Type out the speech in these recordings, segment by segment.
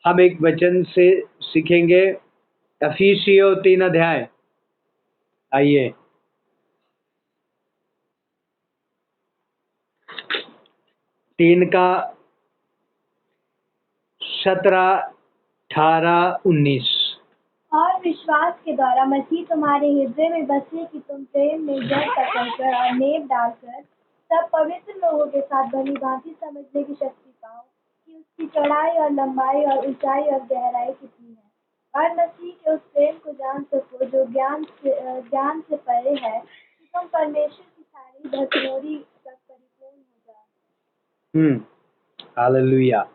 हम एक वचन से सीखेंगे, इफिसियों 3 अध्याय। आइए 3 का 17, 18, 19। और विश्वास के द्वारा मसीह तुम्हारे हृदय में बसे कि तुम प्रेम में जड़ पकड़कर और नेव डालकर सब पवित्र लोगों के साथ भली भांति समझने की शक्ति पाओ कि उसकी चौड़ाई और लंबाई और ऊंचाई और गहराई कितनी है, और मसीह के उस प्रेम को जान सको जो ज्ञान से परे है, कि तुम परमेश्वर की सारी भरपूरी तक परिपूर्ण हो जाओ। हालेलुया।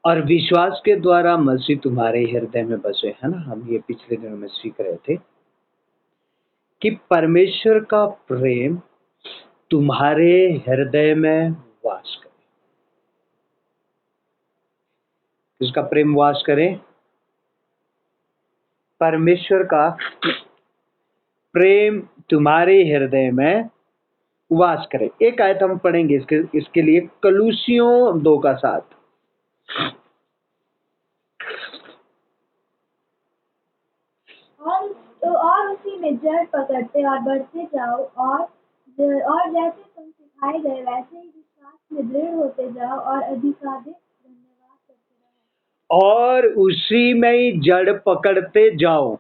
और विश्वास के द्वारा मसीह तुम्हारे हृदय में बसे, है ना। हम ये पिछले दिनों में सीख रहे थे कि परमेश्वर का प्रेम तुम्हारे हृदय में वास करे। किसका प्रेम वास करे? परमेश्वर का प्रेम तुम्हारे हृदय में वास करे। एक आयत हम पढ़ेंगे इसके लिए, कलूसियों 2 का 7। और उसी में जड़ पकड़ते और बढ़ते जाओ, और जैसे तुम सिखाए गए वैसे ही विश्वास में दृढ़ होते जाओ और अधिकाधिक धन्यवाद करते रहो। और उसी में ही जड़ पकड़ते जाओ।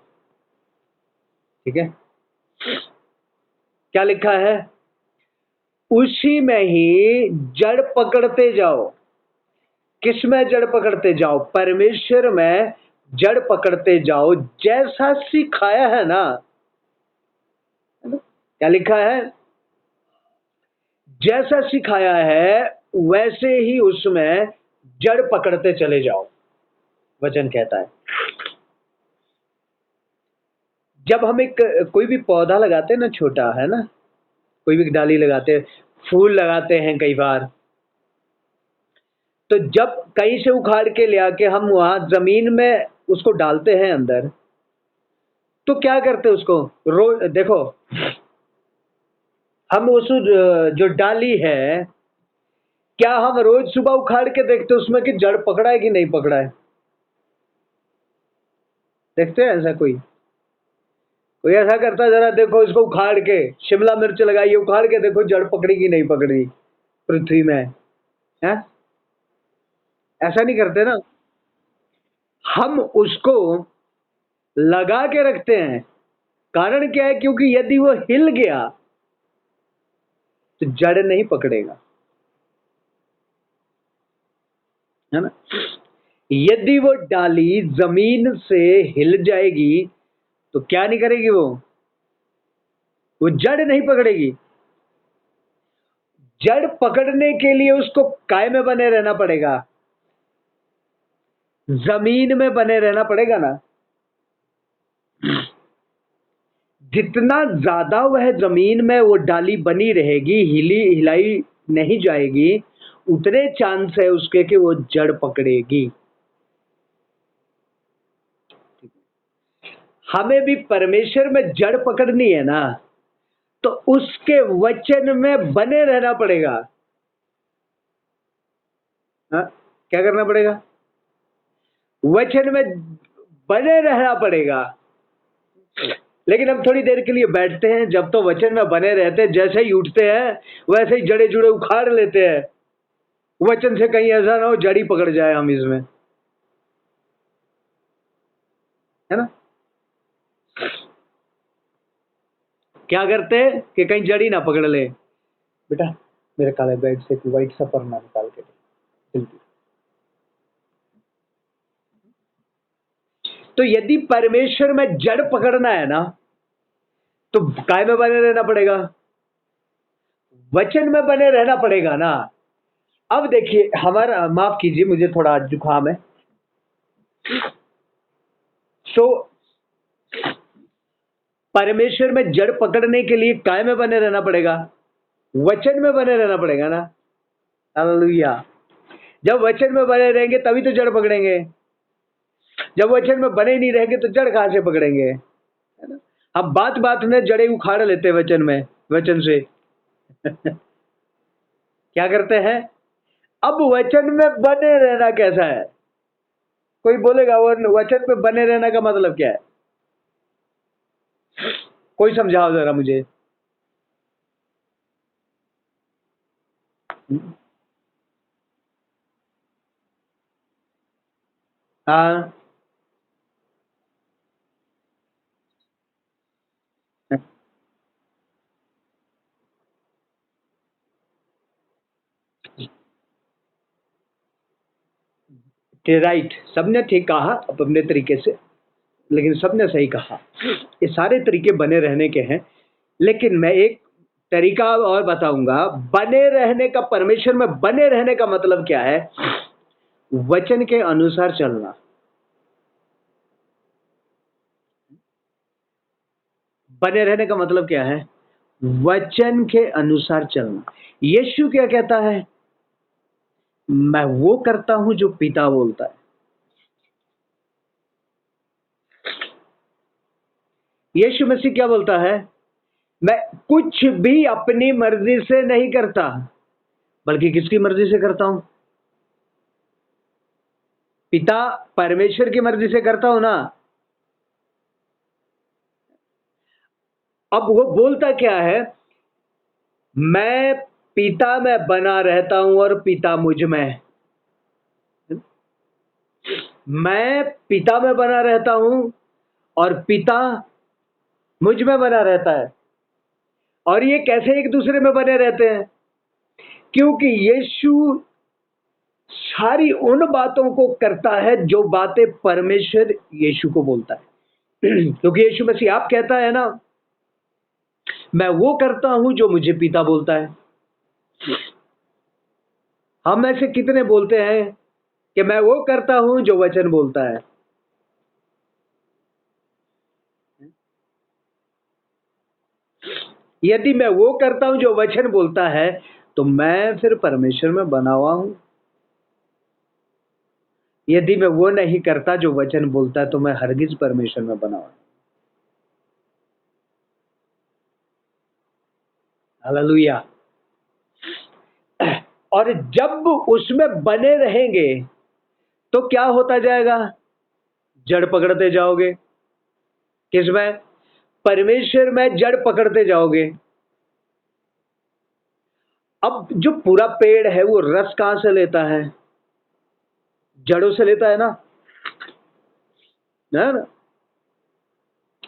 ठीक है, क्या लिखा है? उसी में ही जड़ पकड़ते जाओ। किस में जड़ पकड़ते जाओ? परमेश्वर में जड़ पकड़ते जाओ, जैसा सिखाया है ना। क्या लिखा है? जैसा सिखाया है वैसे ही उसमें जड़ पकड़ते चले जाओ, वचन कहता है। जब हम कोई भी पौधा लगाते हैं ना, छोटा, है ना, कोई भी डाली लगाते हैं, फूल लगाते हैं कई बार, तो जब कहीं से उखाड़ के ले आके हम वहां जमीन में उसको डालते हैं अंदर, तो क्या करते हैं उसको? रोज देखो, हम उस जो डाली है, क्या हम रोज सुबह उखाड़ के देखते हैं उसमें कि जड़ पकड़ा है कि नहीं पकड़ा है? देखते हैं ऐसा? कोई ऐसा करता है? जरा देखो इसको उखाड़ के, शिमला मिर्च लगाइए, उखाड़ के देखो जड़ पकड़ी कि नहीं पकड़ी पृथ्वी में, है? ऐसा नहीं करते ना। हम उसको लगा के रखते हैं। कारण क्या है? क्योंकि यदि वो हिल गया तो जड़ नहीं पकड़ेगा, है ना। यदि वो डाली जमीन से हिल जाएगी तो क्या नहीं करेगी? वो जड़ नहीं पकड़ेगी। जड़ पकड़ने के लिए उसको काय में बने रहना पड़ेगा, जमीन में बने रहना पड़ेगा ना। जितना ज्यादा वह जमीन में वो डाली बनी रहेगी, हिलाई नहीं जाएगी, उतने चांस है उसके कि वो जड़ पकड़ेगी। हमें भी परमेश्वर में जड़ पकड़नी है ना, तो उसके वचन में बने रहना पड़ेगा। हा? क्या करना पड़ेगा? वचन में बने रहना पड़ेगा। लेकिन हम थोड़ी देर के लिए बैठते हैं, जब तो वचन में बने रहते हैं, जैसे ही उठते हैं वैसे ही जड़े जुड़े उखाड़ लेते हैं। वचन से कहीं ऐसा ना हो जड़ी पकड़ जाए हम इसमें, है ना। क्या करते हैं कि कहीं जड़ी ना पकड़ ले। बेटा मेरे काले बैग से व्हाइट सा परना निकाल के दे जल्दी। तो यदि परमेश्वर में जड़ पकड़ना है ना, तो काय में बने रहना पड़ेगा? वचन में बने रहना पड़ेगा ना। अब देखिए, हमारा, माफ कीजिए मुझे थोड़ा जुकाम है, तो परमेश्वर में जड़ पकड़ने के लिए काय में बने रहना पड़ेगा? वचन में बने रहना पड़ेगा ना। हालेलुया। जब वचन में बने रहेंगे तभी तो जड़ पकड़ेंगे। जब वचन में बने नहीं रहेंगे तो जड़ कहां से पकड़ेंगे, है ना। हम बात बात में जड़े उखाड़ लेते वचन में, वचन से क्या करते हैं? अब वचन में बने रहना कैसा है? कोई बोलेगा वो वचन पे बने रहने का मतलब क्या है? कोई समझाओ जरा मुझे। हाँ, राइट, सबने ठीक कहा अपने तरीके से, लेकिन सबने सही कहा। ये सारे तरीके बने रहने के हैं, लेकिन मैं एक तरीका और बताऊंगा। बने रहने का, परमेश्वर में बने रहने का मतलब क्या है? वचन के अनुसार चलना। बने रहने का मतलब क्या है? वचन के अनुसार चलना। यीशु क्या कहता है? मैं वो करता हूं जो पिता बोलता है। यीशु मसीह क्या बोलता है? मैं कुछ भी अपनी मर्जी से नहीं करता, बल्कि किसकी मर्जी से करता हूं? पिता परमेश्वर की मर्जी से करता हूं ना। अब वो बोलता क्या है? मैं पिता में बना रहता हूं और पिता मुझ में। मैं पिता में बना रहता हूं और पिता मुझ में बना रहता है। और ये कैसे एक दूसरे में बने रहते हैं? क्योंकि यीशु सारी उन बातों को करता है जो बातें परमेश्वर यीशु को बोलता है। क्योंकि यीशु मसीह आप कहता है ना, मैं वो करता हूं जो मुझे पिता बोलता है। हम ऐसे कितने बोलते हैं कि मैं वो करता हूं जो वचन बोलता है? यदि मैं वो करता हूं जो वचन बोलता है, तो मैं फिर परमेश्वर में बना हुआ हूं। यदि मैं वो नहीं करता जो वचन बोलता है, तो मैं हरगिज परमेश्वर में बना हुआ हूं। हालेलुया। और जब उसमें बने रहेंगे, तो क्या होता जाएगा? जड़ पकड़ते जाओगे। किसमें? परमेश्वर में जड़ पकड़ते जाओगे। अब जो पूरा पेड़ है वो रस कहां से लेता है? जड़ों से लेता है ना, है ना?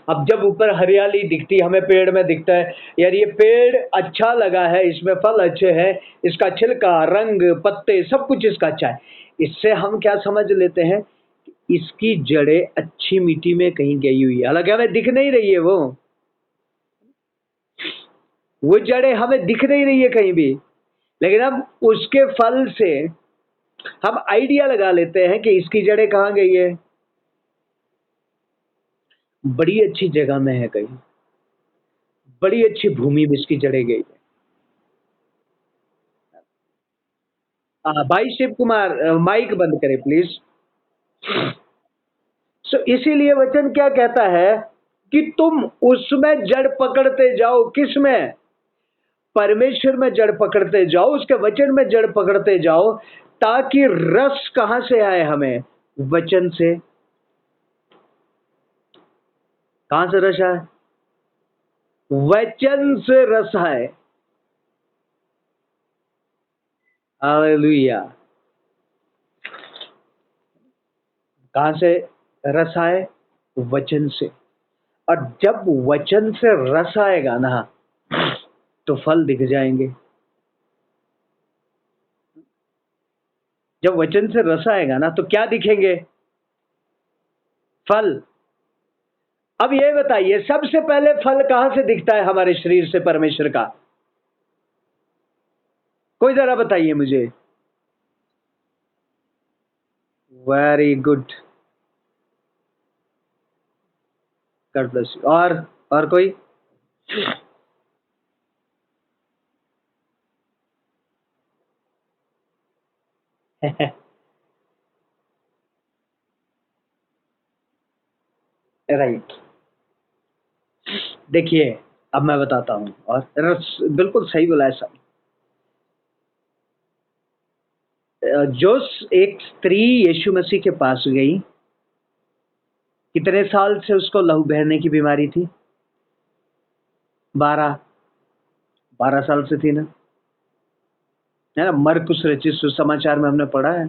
अब जब ऊपर हरियाली दिखती है, हमें पेड़ में दिखता है यार ये पेड़ अच्छा लगा है, इसमें फल अच्छे हैं, इसका छिलका, रंग, पत्ते, सब कुछ इसका अच्छा है। इससे हम क्या समझ लेते हैं? इसकी जड़ें अच्छी मिट्टी में कहीं गई हुई है, हालांकि हमें दिख नहीं रही है। वो जड़ें हमें दिख नहीं रही है कहीं भी, लेकिन हम उसके फल से हम आइडिया लगा लेते हैं कि इसकी जड़ें कहाँ गई है। बड़ी अच्छी जगह में है कहीं, बड़ी अच्छी भूमि में इसकी जड़ें गई है। भाई शिव कुमार, माइक बंद करें प्लीज। सो इसीलिए वचन क्या कहता है कि तुम उसमें जड़ पकड़ते जाओ। किसमें? परमेश्वर में जड़ पकड़ते जाओ, उसके वचन में जड़ पकड़ते जाओ, ताकि रस कहां से आए हमें? वचन से। कहां से रस आए? वचन से रस आए। हालेलुया। कहां से रस आए? वचन से। और जब वचन से रस आएगा ना, तो फल दिख जाएंगे। जब वचन से रस आएगा ना, तो क्या दिखेंगे? फल। अब ये बताइए, सबसे पहले फल कहां से दिखता है हमारे शरीर से परमेश्वर का? कोई जरा बताइए मुझे। Very good. God bless you. और कोई? राइट। देखिए, अब मैं बताता हूं। और रस बिल्कुल सही बोला है सब। जो एक स्त्री यीशु मसीह के पास गई, कितने साल से उसको लहू बहने की बीमारी थी? 12 साल से थी ना, है ना? मरकुस रचित सुसमाचार में हमने पढ़ा है,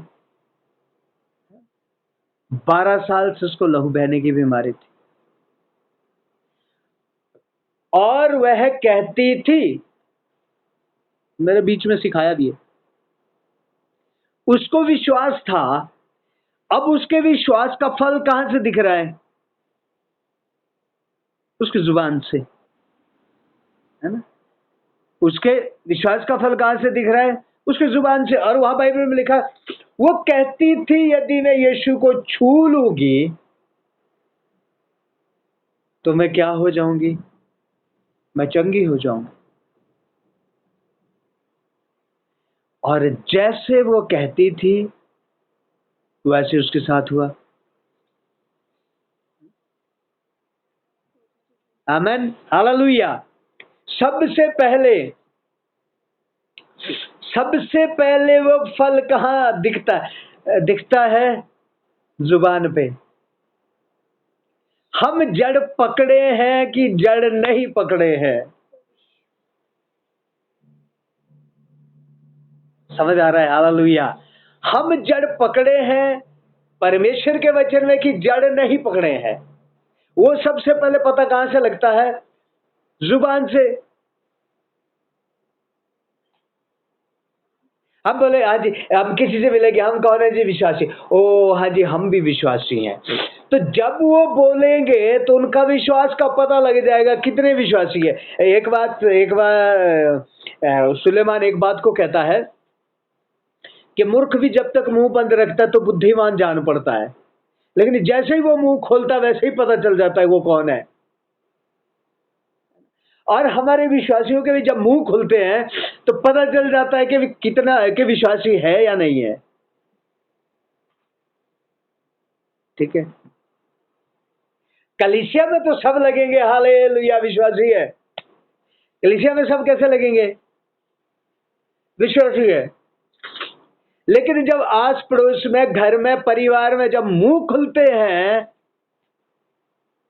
12 साल से उसको लहू बहने की बीमारी थी। और वह कहती थी, मेरे बीच में सिखाया भी है, उसको विश्वास था। अब उसके विश्वास का फल कहां से दिख रहा है? उसकी जुबान से, है ना? उसके विश्वास का फल कहां से दिख रहा है? उसकी जुबान से। और वहां बाइबल में लिखा, वो कहती थी यदि मैं यीशु को छू लूंगी तो मैं क्या हो जाऊंगी? मैं चंगी हो जाऊंगी। और जैसे वो कहती थी वैसे उसके साथ हुआ। आमेन, हालेलुया। सबसे पहले वो फल कहाँ दिखता है? जुबान पे। हम जड़ पकड़े हैं कि जड़ नहीं पकड़े हैं? समझ आ रहा है? हालेलुया। हम जड़ पकड़े हैं परमेश्वर के वचन में कि जड़ नहीं पकड़े हैं? वो सबसे पहले पता कहां से लगता है? जुबान से। हम बोले हाँ जी, हम किसी से मिलेंगे, हम कौन है जी? विश्वासी। ओ हाँ जी, हम भी विश्वासी हैं। तो जब वो बोलेंगे तो उनका विश्वास का पता लग जाएगा कितने विश्वासी है। एक बार सुलेमान एक बात को कहता है कि मूर्ख भी जब तक मुंह बंद रखता है तो बुद्धिमान जान पड़ता है, लेकिन जैसे ही वो मुंह खोलता है वैसे ही पता चल जाता है वो कौन है। और हमारे विश्वासियों के भी जब मुंह खुलते हैं तो पता चल जाता है कि कितना के विश्वासी है या नहीं है। ठीक है? कलीसिया में तो सब लगेंगे हालेलुया विश्वासी है। कलीसिया में सब कैसे लगेंगे? विश्वासी है। लेकिन जब आस पड़ोस में, घर में, परिवार में जब मुंह खुलते हैं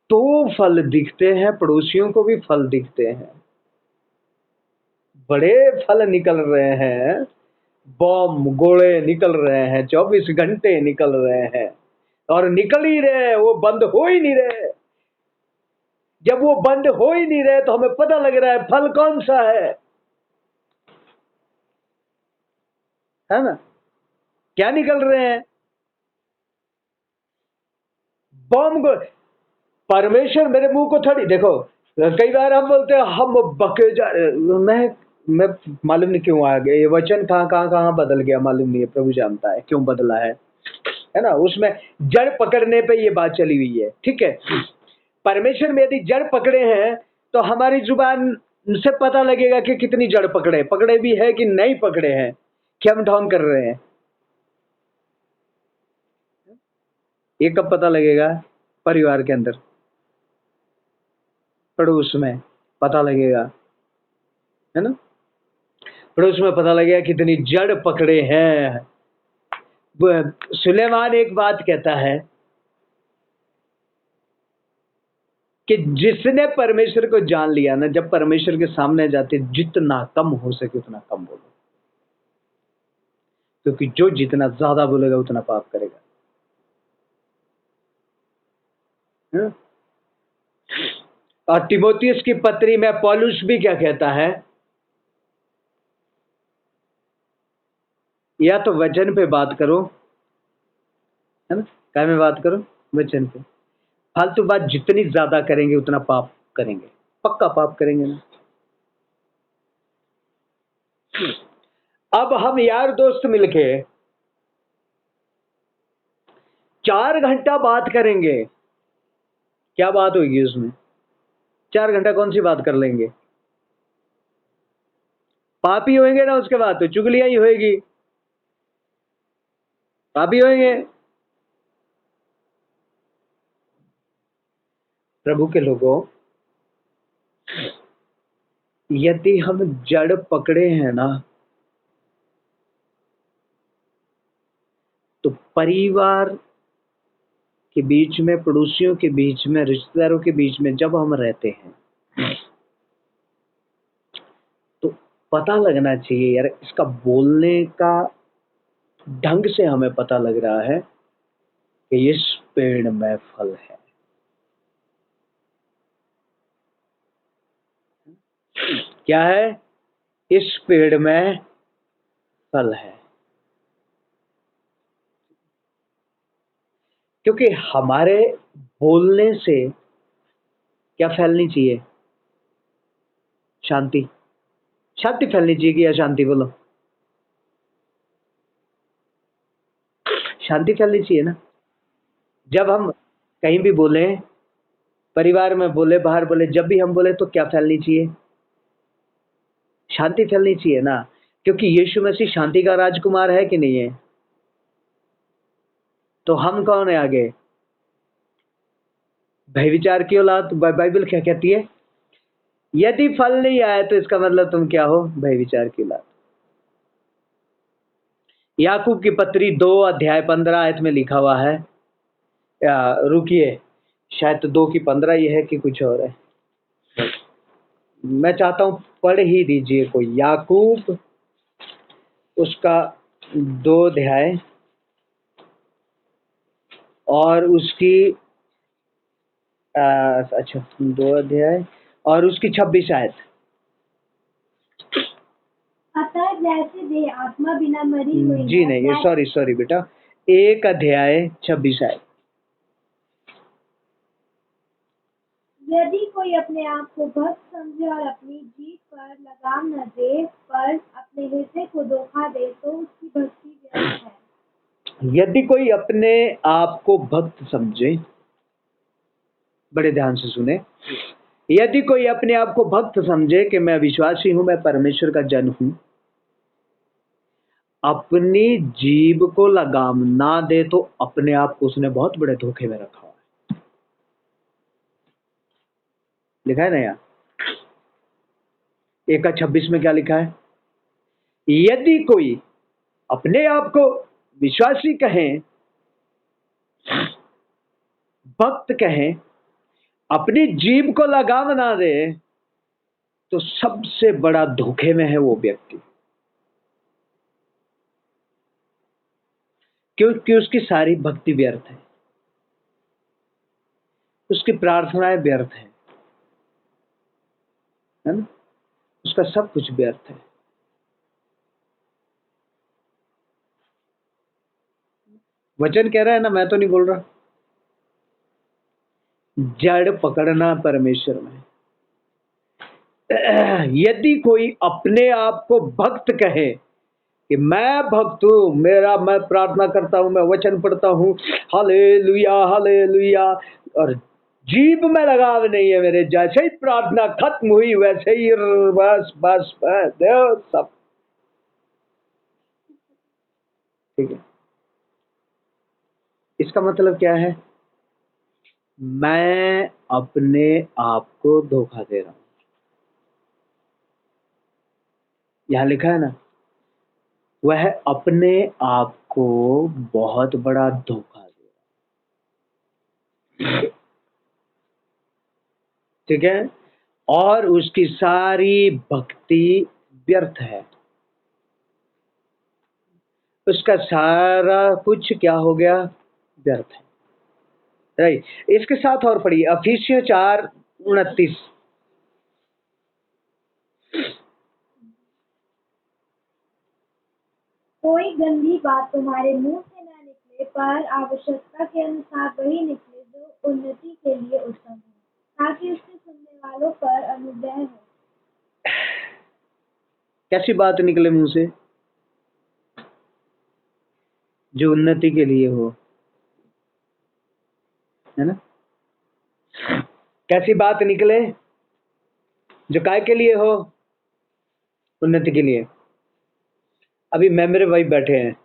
तो फल दिखते हैं, पड़ोसियों को भी फल दिखते हैं। बड़े फल निकल रहे हैं, बम गोले निकल रहे हैं, 24 घंटे निकल रहे हैं और निकल ही रहे, वो बंद हो ही नहीं रहे। जब वो बंद हो ही नहीं रहे तो हमें पता लग रहा है फल कौन सा है ना? क्या निकल रहे हैं? बम गो परमेश्वर मेरे मुंह को थोड़ी देखो। कई बार हम बोलते हैं हम बके जा मैं मालूम नहीं क्यों आ गया ये वचन, कहाँ बदल गया मालूम नहीं है, प्रभु जानता है क्यों बदला है ना? उसमें जड़ पकड़ने पे ये बात चली हुई है। ठीक है? परमेश्वर में यदि जड़ पकड़े हैं तो हमारी जुबान से पता लगेगा कि कितनी जड़ पकड़े भी है कि नहीं पकड़े हैं, कि हम ढोंग कर रहे हैं। ये कब पता लगेगा? परिवार के अंदर, पड़ोस में पता लगेगा, है ना? पड़ोस में पता लगेगा कितनी जड़ पकड़े हैं। सुलेमान एक बात कहता है कि जिसने परमेश्वर को जान लिया ना, जब परमेश्वर के सामने जाते जितना कम हो सके उतना कम बोलो, क्योंकि जो जितना ज्यादा बोलेगा उतना पाप करेगा। है? और तिमोथियस की पत्री में पौलुस भी क्या कहता है? या तो वचन पे बात करो, है ना? क्या में बात करो? वचन पे। फालतू बात जितनी ज्यादा करेंगे उतना पाप करेंगे, पक्का पाप करेंगे ना। अब हम यार दोस्त मिलके 4 घंटा बात करेंगे, क्या बात होगी उसमें? 4 घंटा कौन सी बात कर लेंगे? पाप ही होंगे ना, उसके बाद तो चुगलियां ही होएगी, पाप ही होंगे। प्रभु के लोगों, यदि हम जड़ पकड़े हैं ना तो परिवार के बीच में, पड़ोसियों के बीच में, रिश्तेदारों के बीच में जब हम रहते हैं तो पता लगना चाहिए यार, इसका बोलने का ढंग से हमें पता लग रहा है कि इस पेड़ में फल है। क्या है? इस पेड़ में फल है। क्योंकि हमारे बोलने से क्या फैलनी चाहिए? शांति। शांति फैलनी चाहिए कि अशांति? बोलो, शांति फैलनी चाहिए ना। जब हम कहीं भी बोले, परिवार में बोले, बाहर बोले, जब भी हम बोले तो क्या फैलनी चाहिए? शांति फैलनी चाहिए ना। क्योंकि यीशु मसीह शांति का राजकुमार है कि नहीं है? तो हम कौन है आगे? भय विचार की औलाद। बाइबल क्या कहती है? यदि फल नहीं आए तो इसका मतलब तुम क्या हो? भय विचार की औलाद। याकूब की पत्री 2 अध्याय 15 आयत में लिखा हुआ है, रुकिए, शायद 2 की 15 ये है कि कुछ और है। मैं चाहता हूं पढ़ ही दीजिए कोई। याकूब उसका 2 अध्याय और उसकी अच्छा 2 अध्याय और उसकी 26 आयत। अतः जैसे देह आत्मा बिना मरी हुई जी है, नहीं, ये सॉरी बेटा, 1 अध्याय 26 आयत। यदि कोई अपने आप को भक्त समझे और अपनी जीभ पर लगाम न दे, पर अपने हृदय को धोखा दे, तो उसकी भक्ति व्यर्थ है। यदि कोई अपने आप को भक्त समझे, बड़े ध्यान से सुने, यदि कोई अपने आप को भक्त समझे कि मैं विश्वासी हूं, मैं परमेश्वर का जन हूं, अपनी जीभ को लगाम ना दे, तो अपने आप को उसने बहुत बड़े धोखे में रखा हुआ है। लिखा है ना यहाँ 1:26 में क्या लिखा है? यदि कोई अपने आप को विश्वासी कहें, भक्त कहें, अपनी जीभ को लगाम ना दे, तो सबसे बड़ा धोखे में है वो व्यक्ति। क्योंकि उसकी सारी भक्ति व्यर्थ है, उसकी प्रार्थनाएं व्यर्थ है ना? उसका सब कुछ व्यर्थ है। वचन कह रहा है ना, मैं तो नहीं बोल रहा। जड़ पकड़ना परमेश्वर में। यदि कोई अपने आप को भक्त कहे कि मैं भक्त हूं, मैं प्रार्थना करता हूं, मैं वचन पढ़ता हूं, हालेलुया हालेलुया, और जीभ में लगाव नहीं है मेरे, जैसे ही प्रार्थना खत्म हुई वैसे ही बस बस बस देव सब ठीक है। इसका मतलब क्या है? मैं अपने आप को धोखा दे रहा हूं। यहां लिखा है ना, वह अपने आप को बहुत बड़ा धोखा दे रहा है। ठीक है? और उसकी सारी भक्ति व्यर्थ है। उसका सारा कुछ क्या हो गया? व्यर्थ है। राइट। इसके साथ और पढ़िए इफिसियों 4:29। कोई गंदी बात तुम्हारे मुंह से न निकले, पर आवश्यकता के अनुसार वही निकले जो उन्नति के लिए उत्तम है, ताकि उससे सुनने वालों पर अनुग्रह हो। कैसी बात निकले मुंह से? जो उन्नति के लिए हो, है ना? कैसी बात निकले? जो काय के लिए हो? उन्नति के लिए। अभी मैं, मेरे वाइफ बैठे हैं,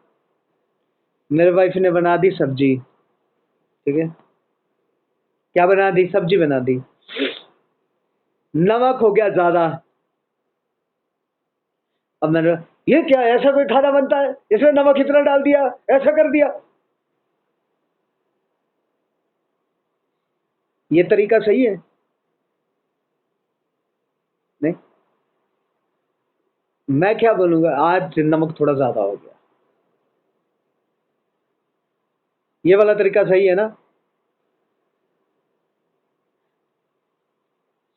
मेरे वाइफ ने बना दी सब्जी, ठीक है? क्या बना दी? सब्जी बना दी, नमक हो गया ज्यादा। अब मैंने, ये क्या, ऐसा कोई खाना बनता है, इसमें नमक इतना डाल दिया, ऐसा कर दिया? ये तरीका सही है? नहीं, मैं क्या बोलूंगा, आज नमक थोड़ा ज्यादा हो गया, ये वाला तरीका सही है ना?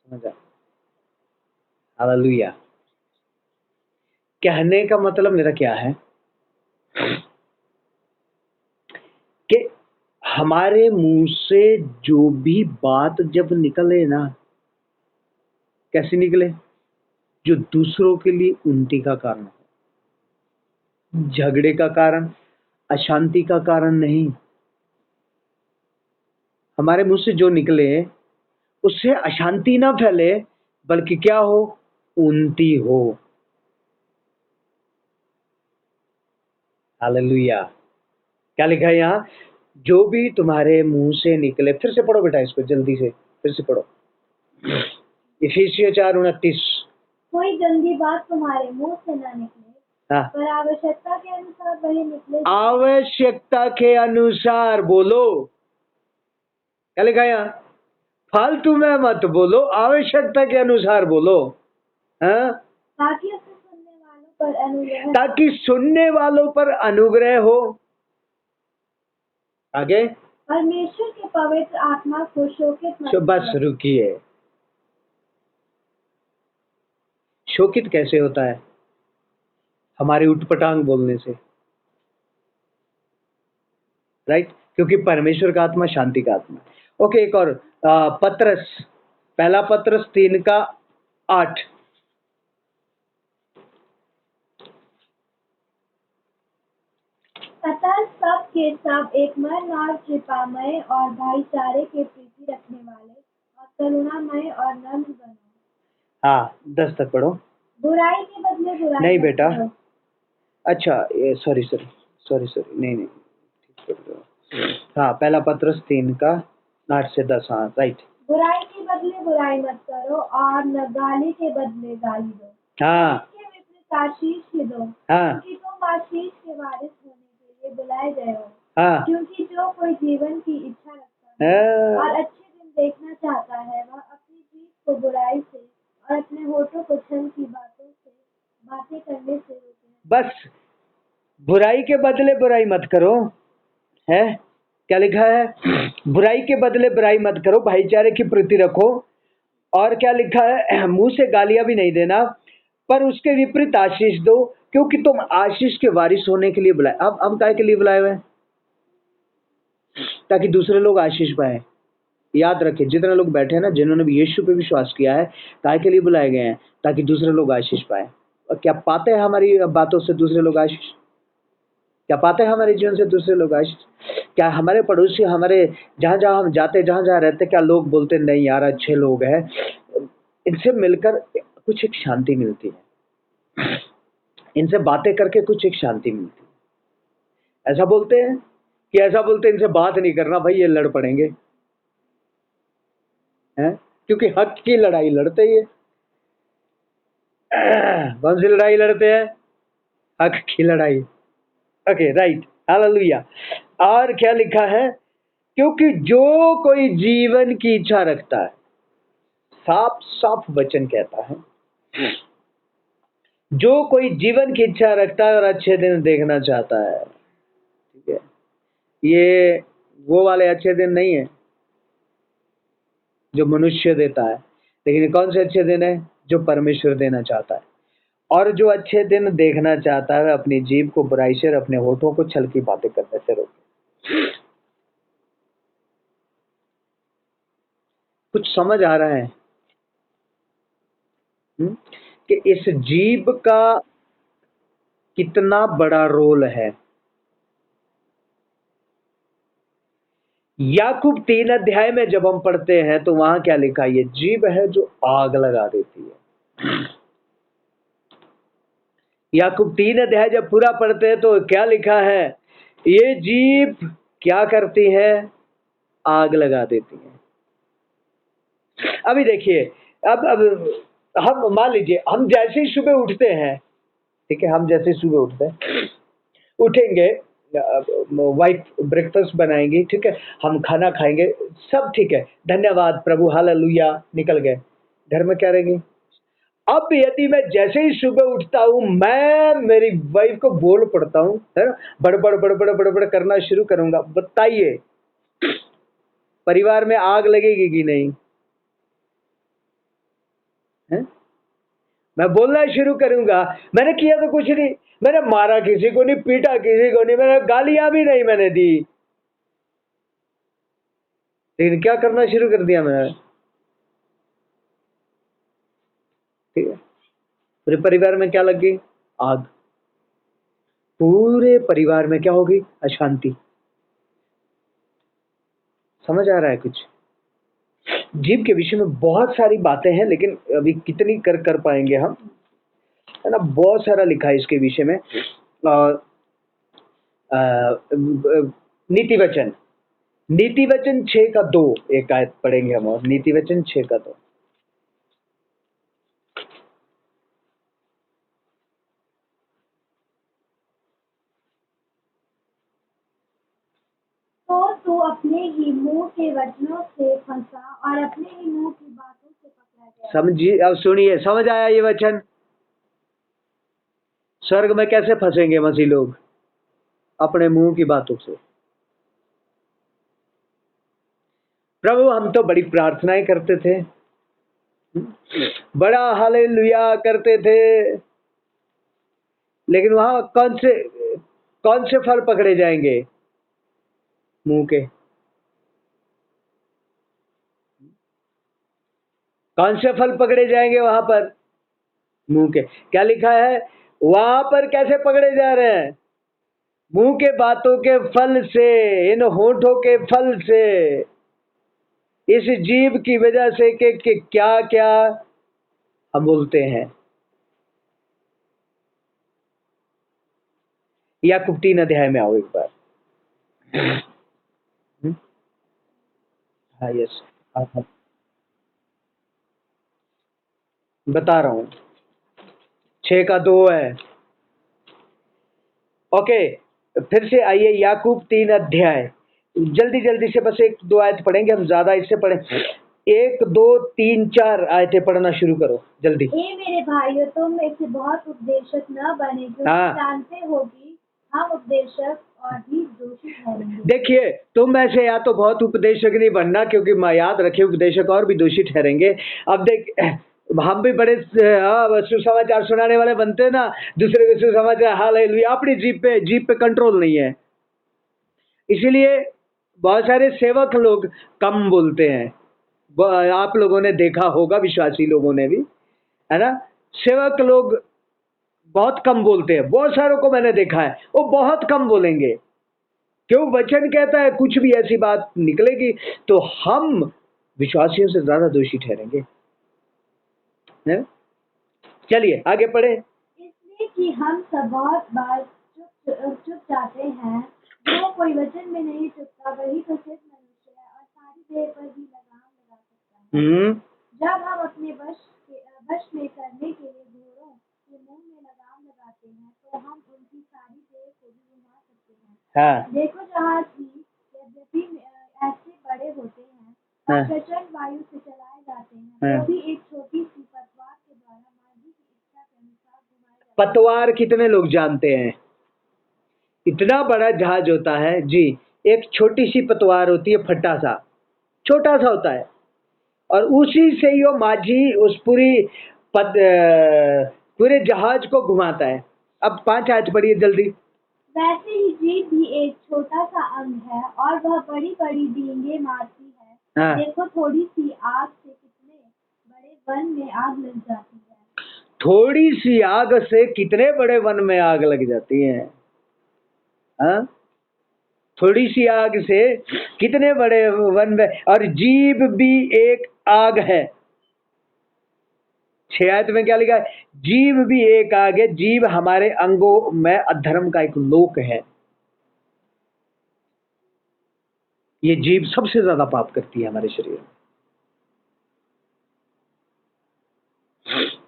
समझा? हालेलुया। कहने का मतलब मेरा क्या है कि हमारे मुंह से जो भी बात जब निकले ना, कैसे निकले? जो दूसरों के लिए उन्नति का कारण हो, झगड़े का कारण, अशांति का कारण नहीं। हमारे मुंह से जो निकले उससे अशांति ना फैले, बल्कि क्या हो? उन्नति हो। हालेलुया। क्या लिखा है यहाँ? जो भी तुम्हारे मुंह से निकले, फिर से पढ़ो बेटा इसको जल्दी से, फिर से पढ़ो। इफिसियों 4:29। कोई गंदी बात तुम्हारे मुंह से ना निकले, हाँ, पर आवश्यकता के अनुसार वही निकले। आवश्यकता के अनुसार बोलो। क्या लिखा है यहाँ? फालतू में मत बोलो, आवश्यकता के अनुसार बोलो। हाँ, ताकि उसे सुनने वालों पर अनुग्रह, ताकि सुनने वालों पर अनुग्रह हो। आगे, परमेश्वर के पवित्र आत्मा को शोकित मत बस करो। रुकिए। शोकित कैसे होता है? हमारे उटपटांग बोलने से, राइट? क्योंकि परमेश्वर का आत्मा शांति का आत्मा है। ओके, एक और पत्रस, पहला पत्रस 3:8। अतः सब के सब एक मन और कृपामय और भाईचारे के प्रीति रखने वाले और करुणामय और नम्र बनो। हाँ, 10 तक पढ़ो। बुराई के बदले बुराई नहीं मत बेटा, करो। अच्छा, सॉरी सॉरी सॉरी सॉरी, नहीं नहीं, ठीक कर दो। हाँ, पहला पत्रस 3:8 से 10। हाँ, राइट। बुराई के बदले बुराई मत करो और न गाली के बदले गाली दो। हाँ इसके विपरीत आशीष ही दो, हाँ क्योंकि तुम आशीष के वारिस होने के लिए बुलाए गए हो। हाँ क्योंकि जो कोई जीवन की इच्छा रखता है हाँ, और अच्छे दिन देखना चाहता है, वह अपनी जीभ को बुराई से और अपने होठों को छल की बातें करने से रोके। बस बुराई के बदले बुराई मत करो, है? क्या लिखा है? बुराई के बदले बुराई मत करो, भाईचारे की प्रीति रखो। और क्या लिखा है? मुंह से गालियां भी नहीं देना, पर उसके विपरीत आशीष दो, क्योंकि तुम आशीष के वारिस होने के लिए बुलाए। अब हम काय के लिए बुलाए हुए हैं? ताकि दूसरे लोग आशीष पाए। याद रखें, जितने लोग बैठे हैं ना, जिन्होंने भी यीशु पे विश्वास किया है, काय के लिए बुलाए गए हैं? ताकि दूसरे लोग आशीष पाए। और क्या पाते हैं हमारी बातों से दूसरे लोग आशीष? क्या पाते हैं हमारे जीवन से दूसरे लोग आशीष? क्या हमारे पड़ोसी, हमारे जहाँ जहाँ हम जाते, जहाँ जहाँ रहते, क्या लोग बोलते नहीं यार अच्छे लोग हैं, इनसे मिलकर कुछ एक शांति मिलती है, इनसे बातें करके कुछ एक शांति मिलती है? ऐसा बोलते हैं कि ऐसा बोलते हैं इनसे बात नहीं करना भाई, ये लड़ पड़ेंगे, हैं? क्योंकि हक की लड़ाई लड़ते ही है। कौन सी लड़ाई लड़ते हैं? हक की लड़ाई। Okay, right, hallelujah. और क्या लिखा है? क्योंकि जो कोई जीवन की इच्छा रखता है, साफ साफ वचन कहता है, जो कोई जीवन की इच्छा रखता है और अच्छे दिन देखना चाहता है, ठीक है? ये वो वाले अच्छे दिन नहीं है जो मनुष्य देता है, लेकिन कौन से अच्छे दिन है? जो परमेश्वर देना चाहता है। और जो अच्छे दिन देखना चाहता है, अपनी जीभ को बुराई से और अपने होठों को छल की बातें करने से रोके। कुछ समझ आ रहा है? कि इस जीभ का कितना बड़ा रोल है। याकूब 3 अध्याय में जब हम पढ़ते हैं तो वहां क्या लिखा है? ये जीभ है जो आग लगा देती है। याकूब 3 अध्याय जब पूरा पढ़ते हैं तो क्या लिखा है? ये जीभ क्या करती है? आग लगा देती है। अभी देखिए, अब हम मान लीजिए, हम जैसे ही सुबह उठते हैं, ठीक है, हम जैसे सुबह उठते हैं, उठेंगे, वाइफ ब्रेकफास्ट बनाएंगी, ठीक है, हम खाना खाएंगे, सब ठीक है, धन्यवाद प्रभु, हालेलुया, निकल गए। घर में क्या रहेंगी? अब यदि मैं जैसे ही सुबह उठता हूँ, मैं मेरी वाइफ को बोल पड़ता हूँ, है ना, बड़बड़ बड़बड़ बड़बड़ करना शुरू करूंगा, बताइए परिवार में आग लगेगी कि नहीं? है? मैं बोलना शुरू करूंगा, मैंने किया तो कुछ नहीं, मैंने मारा किसी को नहीं, पीटा किसी को नहीं, मैंने गालियां भी नहीं मैंने दी, लेकिन क्या करना शुरू कर दिया मैंने, ठीक है, पूरे परिवार में क्या लग गई? आग। पूरे परिवार में क्या होगी? अशांति। समझ आ रहा है कुछ? जीव के विषय में बहुत सारी बातें हैं, लेकिन अभी कितनी कर पाएंगे हम, है ना, बहुत सारा लिखा है इसके विषय में। नीति वचन, नीति वचन 6:2 एक आयत पढ़ेंगे हम, और नीति वचन 6:2। तो तू अपने ही मुंह के वचनों से फंसा और अपने ही मुंह की बातों से पकड़ा गया। समझिए, अब सुनिए, समझ आया ये वचन? स्वर्ग में कैसे फंसेंगे मसीह लोग? अपने मुंह की बातों से। प्रभु हम तो बड़ी प्रार्थनाएं करते थे, बड़ा हालेलुया करते थे, लेकिन वहां कौन से फल पकड़े जाएंगे? मुंह के। कौन से फल पकड़े जाएंगे वहां पर? मुंह के। क्या लिखा है वहां पर? कैसे पकड़े जा रहे हैं? मुंह के बातों के फल से, इन होठों के फल से, इस जीभ की वजह से कि क्या क्या हम बोलते हैं। याकूब 3 अध्याय में आओ एक बार। हाँ, यस, हाँ, बता रहा हूं, 6:2 है। ओके, फिर से आइए, याकूब 3 अध्याय, जल्दी जल्दी से बस 1-2 आयत पढ़ेंगे हम, ज्यादा इससे पढ़े, 1, 2, 3, 4 आयतें पढ़ना शुरू करो जल्दी। हे मेरे भाइयों, तुम में से बहुत उपदेशक न बने, क्योंकि हाँ। जानते हो कि हम उपदेशक और भी दोषी ठहरेंगे। देखिए, तुम में से या तो बहुत उपदेशक नहीं बनना, क्योंकि मैं याद रखे उपदेशक और भी दोषी ठहरेंगे। अब देख, हम भी बड़े सुसमाचार सुनाने वाले बनते हैं ना, दूसरे को सुसमाचार, हालेलुया, अपनी जीप पे कंट्रोल नहीं है, इसीलिए बहुत सारे सेवक लोग कम बोलते हैं। आप लोगों ने देखा होगा, विश्वासी लोगों ने भी, है ना, सेवक लोग बहुत कम बोलते हैं, बहुत सारों को मैंने देखा है, वो बहुत कम बोलेंगे। क्यों? वचन कहता है कुछ भी ऐसी बात निकलेगी तो हम विश्वासियों से ज्यादा दोषी ठहरेंगे। चलिए आगे पढ़े। इसलिए कि हम सब बहुत बार चुप जाते हैं, जो कोई वचन में नहीं चुपता वही तो सिर्फ मनुष्य है और सारी देह पर भी लगाम लगा सकता है। जब हम अपने वश में करने के लिए घोड़ों के मुंह में लगाम लगाते हैं, तो हम उनकी सारी देह को भी घुमा सकते हैं। हाँ। देखो, जहाज भी यद्यपि ऐसे बड़े होते हैं और प्रचंड वायु से चलाए जाते हैं, तो भी एक छोटी सी पतवार के द्वारा मार्गी की इच्छा के अनुसार घुमाए जाते हैं। पतवार कितने लोग जानते हैं? इतना बड़ा जहाज होता है जी, एक छोटी सी पतवार होती है, फट्टा सा, छोटा सा होता है, और उसी से ही वो माझी उस पूरे जहाज को घुमाता है। अब 5 आयत पढ़िए जल्दी। वैसे ही जीभ भी एक छोटा सा अंग है और वह बड़ी बड़ी डींगे मारती है। हाँ। देखो, थोड़ी सी आग से कितने बड़े वन में आग लग जाती है। थोड़ी सी आग से कितने बड़े वन में आग लग जाती है। हाँ? थोड़ी सी आग से कितने बड़े वन में, और जीभ भी एक आग है। 6 आयत में क्या लिखा है? जीभ भी एक आग है। जीभ हमारे अंगों में अधर्म का एक लोक है। ये जीभ सबसे ज्यादा पाप करती है हमारे शरीर में।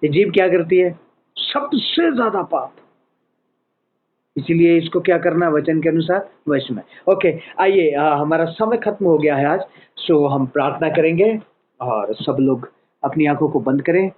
ये जीभ क्या करती है? सबसे ज्यादा पाप। इसीलिए इसको क्या करना, वचन के अनुसार वश में। ओके, आइए, हमारा समय खत्म हो गया है आज, सो हम प्रार्थना करेंगे और सब लोग अपनी आंखों को बंद करें।